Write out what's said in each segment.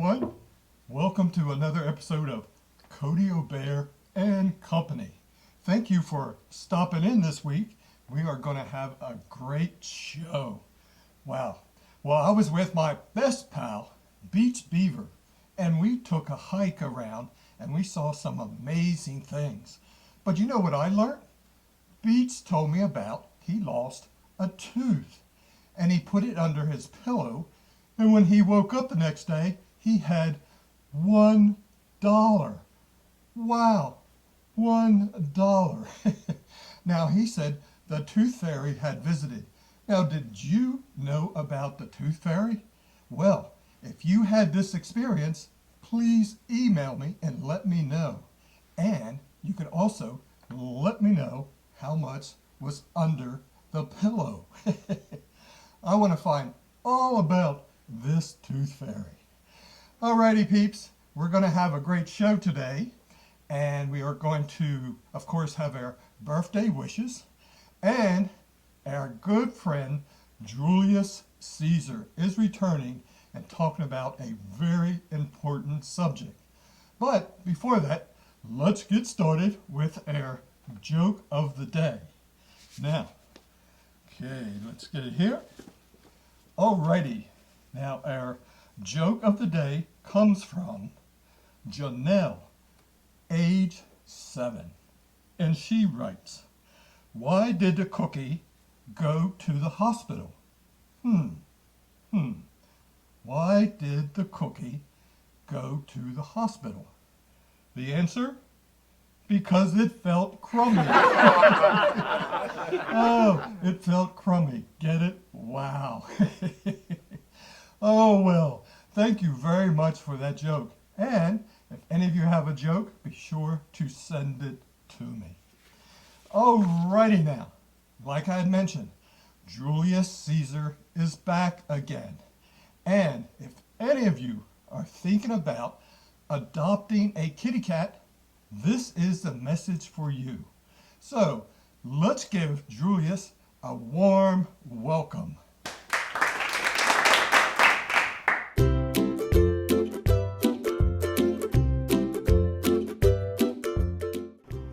everyone. Welcome to another episode of Kody O'Bear and Company. Thank you for stopping in this week. We are going to have a great show. Wow. Well, I was with my best pal, Beach Beaver, and we took a hike around and we saw some amazing things. But you know what I learned? Beach told me about he lost a tooth and he put it under his pillow, and when he woke up the next day, he had $1. Wow, $1. Now he said the tooth fairy had visited. Now, did you know about the tooth fairy? Well, if you had this experience, please email me and let me know. And you can also let me know how much was under the pillow. I want to find all about this tooth fairy. Alrighty, peeps, we're going to have a great show today, and we are going to, of course, have our birthday wishes, and our good friend Droolius Caesar is returning and talking about a very important subject. But before that, let's get started with our joke of the day. Now, okay, let's get it here. Alrighty, now our joke of the day comes from Janelle, age 7. And she writes, "Why did the cookie go to the hospital? Why did the cookie go to the hospital? The answer? Because it felt crummy." Oh, it felt crummy. Get it? Wow. Oh, well, thank you very much for that joke. And if any of you have a joke, be sure to send it to me. Alrighty now. Like I had mentioned, Droolius Caesar is back again. And if any of you are thinking about adopting a kitty cat, this is the message for you. So let's give Droolius a warm welcome.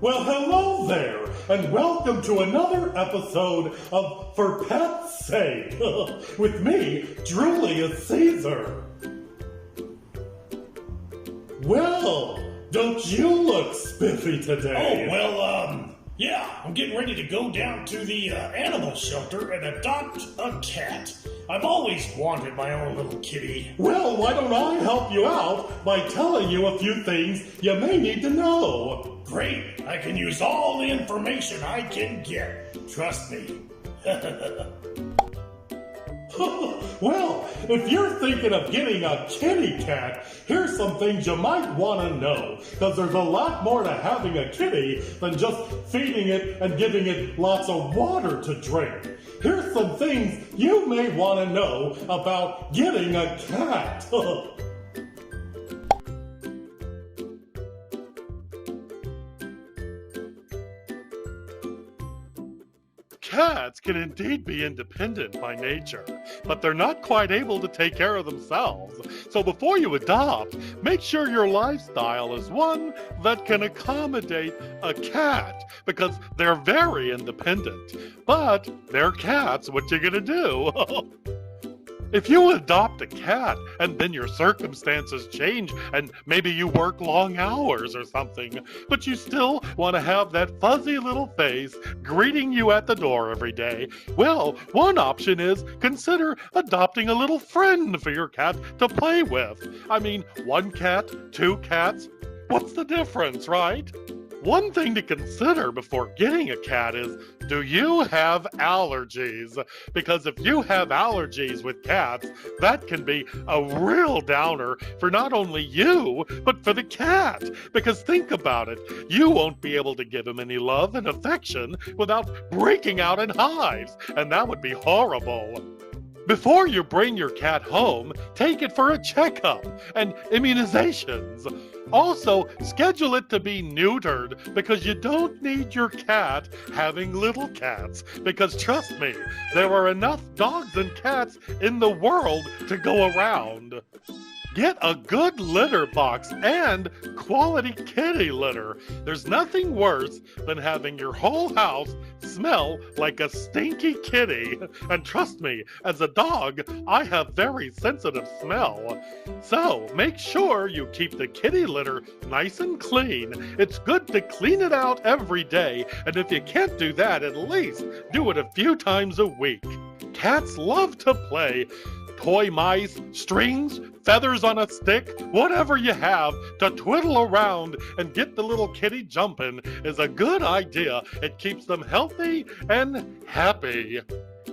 Well, hello there, and welcome to another episode of For Pet's Sake, with me, Droolius Caesar. Well, don't you look spiffy today? Oh, well, yeah, I'm getting ready to go down to the animal shelter and adopt a cat. I've always wanted my own little kitty. Well, why don't I help you out by telling you a few things you may need to know? Great, I can use all the information I can get. Trust me. Well, if you're thinking of getting a kitty cat, here's some things you might want to know, because there's a lot more to having a kitty than just feeding it and giving it lots of water to drink. Here's some things you may want to know about getting a cat. Cats can indeed be independent by nature, but they're not quite able to take care of themselves. So before you adopt, make sure your lifestyle is one that can accommodate a cat, because they're very independent. But they're cats, what you gonna do? If you adopt a cat and then your circumstances change and maybe you work long hours or something, but you still want to have that fuzzy little face greeting you at the door every day, well, one option is consider adopting a little friend for your cat to play with. I mean, one cat, two cats, what's the difference, right? One thing to consider before getting a cat is, do you have allergies? Because if you have allergies with cats, that can be a real downer for not only you, but for the cat. Because think about it, you won't be able to give him any love and affection without breaking out in hives, and that would be horrible. Before you bring your cat home, take it for a checkup and immunizations. Also, schedule it to be neutered, because you don't need your cat having little cats, because trust me, there are enough dogs and cats in the world to go around. Get a good litter box and quality kitty litter. There's nothing worse than having your whole house smell like a stinky kitty. And trust me, as a dog, I have very sensitive smell. So make sure you keep the kitty litter nice and clean. It's good to clean it out every day, and if you can't do that, at least do it a few times a week. Cats love to play. Toy mice, strings, feathers on a stick, whatever you have to twiddle around and get the little kitty jumping is a good idea. It keeps them healthy and happy.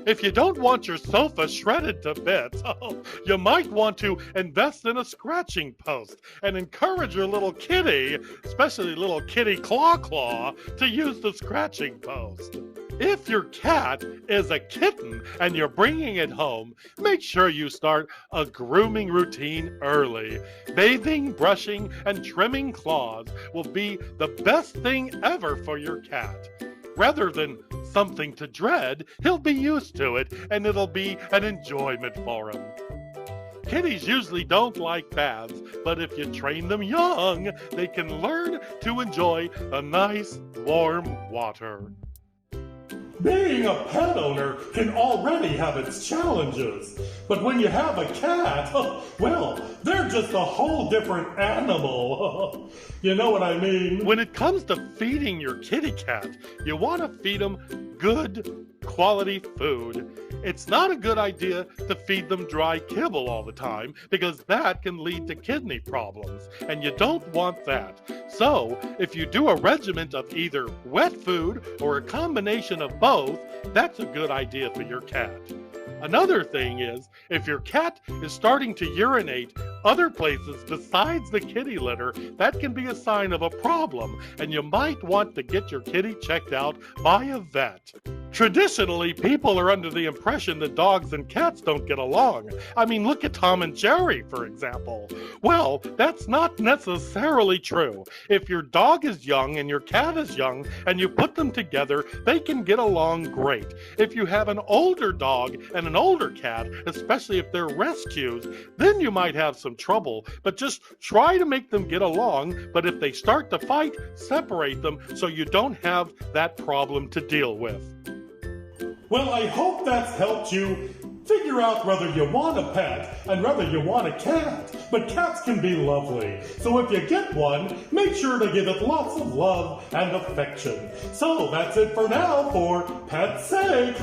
If you don't want your sofa shredded to bits, you might want to invest in a scratching post and encourage your little kitty, especially little kitty Claw, to use the scratching post. If your cat is a kitten and you're bringing it home, make sure you start a grooming routine early. Bathing, brushing, and trimming claws will be the best thing ever for your cat. Rather than something to dread, he'll be used to it and it'll be an enjoyment for him. Kitties usually don't like baths, but if you train them young, they can learn to enjoy the nice, warm water. Being a pet owner can already have its challenges, but when you have a cat, well, they're just a whole different animal. You know what I mean? When it comes to feeding your kitty cat, you want to feed them good, quality food. It's not a good idea to feed them dry kibble all the time because that can lead to kidney problems, and you don't want that. So, if you do a regimen of either wet food or a combination of both, that's a good idea for your cat. Another thing is, if your cat is starting to urinate other places besides the kitty litter, that can be a sign of a problem, and you might want to get your kitty checked out by a vet. Traditionally, people are under the impression that dogs and cats don't get along. I mean, look at Tom and Jerry, for example. Well, that's not necessarily true. If your dog is young and your cat is young, and you put them together, they can get along great. If you have an older dog and an older cat, especially if they're rescues, then you might have some trouble. But just try to make them get along, but if they start to fight, separate them so you don't have that problem to deal with. Well, I hope that's helped you figure out whether you want a pet and whether you want a cat. But cats can be lovely. So if you get one, make sure to give it lots of love and affection. So that's it for now for Pet's Sake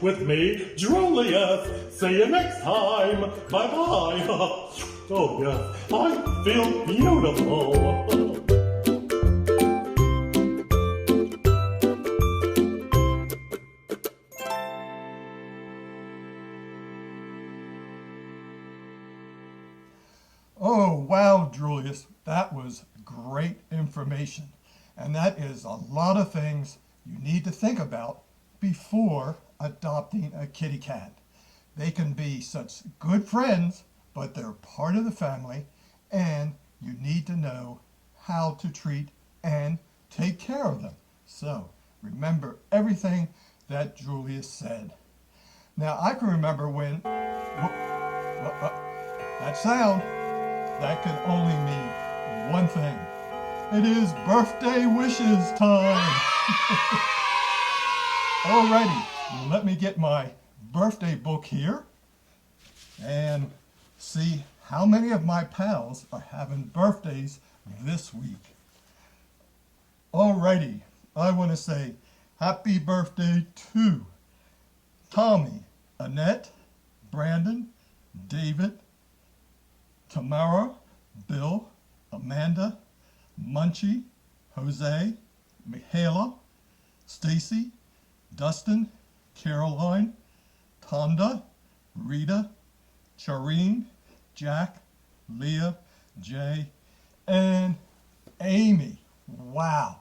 with me, Droolius. See you next time. Bye-bye. Oh, yes, I feel beautiful. Oh, wow, Droolius, that was great information. And that is a lot of things you need to think about before adopting a kitty cat. They can be such good friends, but they're part of the family, and you need to know how to treat and take care of them. So remember everything that Droolius said. Now, I can remember when that sound, that can only mean one thing. It is birthday wishes time. Alrighty, let me get my birthday book here and see how many of my pals are having birthdays this week. Alrighty, I want to say happy birthday to Tommy, Annette, Brandon, David, Tamara, Bill, Amanda, Munchie, Jose, Michaela, Stacy, Dustin, Caroline, Tonda, Rita, Charine, Jack, Leah, Jay, and Amy. Wow,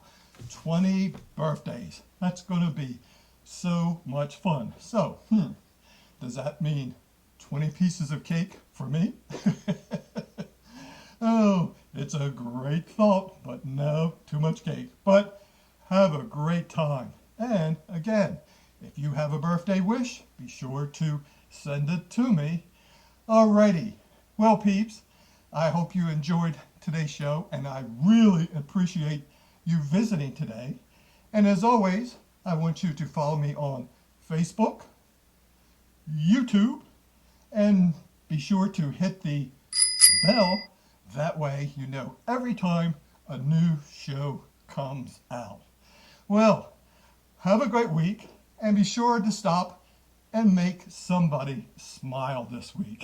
20 birthdays. That's going to be so much fun. So, does that mean 20 pieces of cake for me? Oh, it's a great thought, but no, too much cake. But have a great time. And again, if you have a birthday wish, be sure to send it to me. Alrighty. Well, peeps, I hope you enjoyed today's show, and I really appreciate you visiting today. And as always, I want you to follow me on Facebook, YouTube, and be sure to hit the bell. That way you know every time a new show comes out. Well, have a great week, and be sure to stop and make somebody smile this week.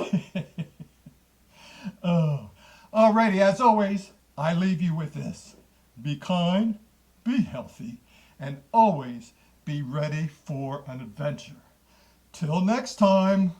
Alrighty, as always, I leave you with this. Be kind, be healthy, and always be ready for an adventure. Till next time.